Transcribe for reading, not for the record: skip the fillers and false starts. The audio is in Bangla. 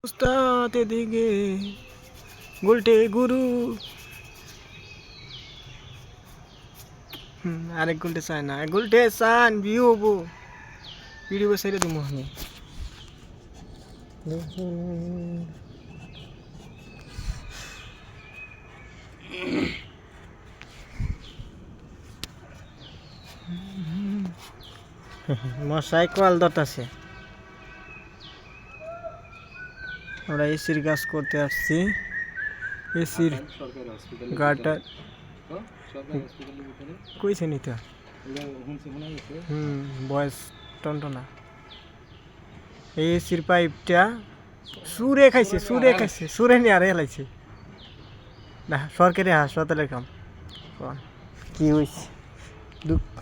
উস্তাদ এদিকে গুলটে গুরু আরেক গুলটে চায় না গুলটে চান ভিউ হবো ভিডিও ছেড়ে দিব আমি মশাই কল ধরতেছে আমরা এসির কাজ করতে আসছি এসির গাটা কইছে নিতে বয়স টনটনা এই এসির পাইপটা সুরে খাইছে সুরে নিয়ে আর হেলাইছে না সরকারি হাসপাতালের কাম কি হয়েছে দুঃখ